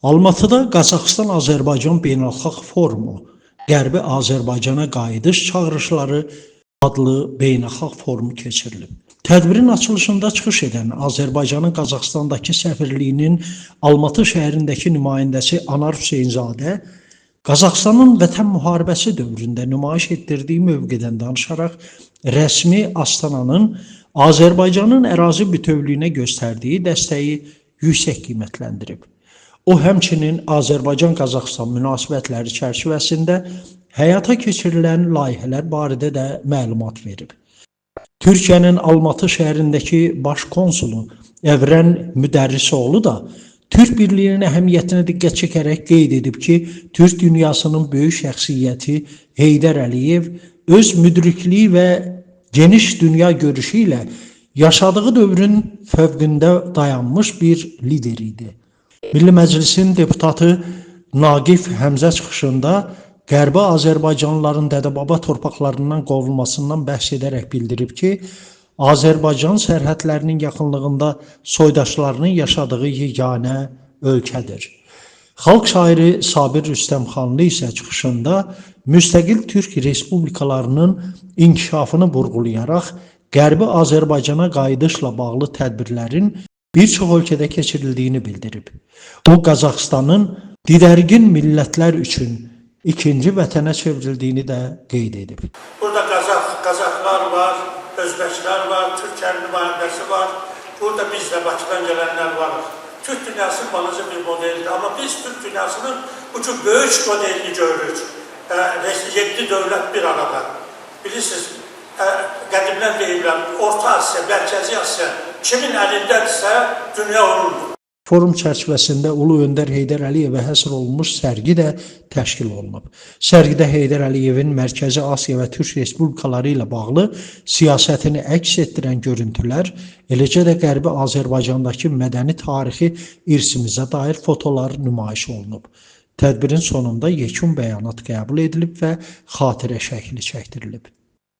Almatıda Qazaxıstan-Azərbaycan Beynəlxalq Forumu, Qərbi Azərbaycana qayıdış çağırışları adlı beynəlxalq forumu keçirilib. Tədbirin açılışında çıxış edən Azərbaycanın Qazaxıstandakı səfirliyinin Almatı şəhərindəki nümayəndəsi Anar Hüseynzadə, Qazaxıstanın Vətən müharibəsi dövründə nümayiş etdirdiyi mövqedən danışaraq, rəsmi Astananın Azərbaycanın ərazi bütövlüyünə göstərdiyi dəstəyi yüksək qiymətləndirib. O, həmçinin Azərbaycan-Qazaxıstan münasibətləri çərçivəsində həyata keçirilən layihələr barədə də məlumat verib. Türkiyənin Almatı şəhərindəki baş konsulu Əvrən Müdərrisoğlu da Türk birliyinin əhəmiyyətinə diqqət çəkərək qeyd edib ki, Türk dünyasının böyük şəxsiyyəti Heydər Əliyev öz müdrikliyi və geniş dünya görüşü ilə yaşadığı dövrün fövqündə dayanmış bir lider idi. Milli Məclisin deputatı Naqif Həmzə çıxışında Qərbi Azərbaycanlıların Dədəbaba torpaqlarından qovulmasından bəhs edərək bildirib ki, Azərbaycan sərhədlərinin yaxınlığında soydaşlarının yaşadığı yeganə ölkədir. Xalq şairi Sabir Rüstəmxanlı isə çıxışında müstəqil Türk respublikalarının inkişafını vurğulayaraq Qərbi Azərbaycana qayıdışla bağlı tədbirlərin bir çox ölkədə keçirildiyini bildirib. O, Qazaxıstanın didərgin millətlər üçün ikinci vətənə çevrildiyini də qeyd edib. Burada Qazaxlar var, Özbəklər var, Türkiyənin nümayəndəsi var. Burada biz də Bakıdan gələnlər var. Türk dünyası balaca bir modeldir. Amma biz Türk dünyasının bu cür böyük modelini görürük. 7 dövlət bir arada. Bilirsiniz, qədimdən deyirlər, Orta Asiya, Mərkəzi Asiya kimin əlindədirsə dünya onundur. Forum çərçivəsində Ulu Öndər Heydər Əliyevə həsr olunmuş sərgi də təşkil olunub. Sərgidə Heydər Əliyevin Mərkəzi Asiya və Türk Respublikaları ilə bağlı siyasətini əks etdirən görüntülər, eləcə də Qərbi Azərbaycandakı mədəni tarixi irsimizə dair fotolar nümayiş olunub. Tədbirin sonunda yekun bəyanat qəbul edilib və xatirə şəkli çəkdirilib.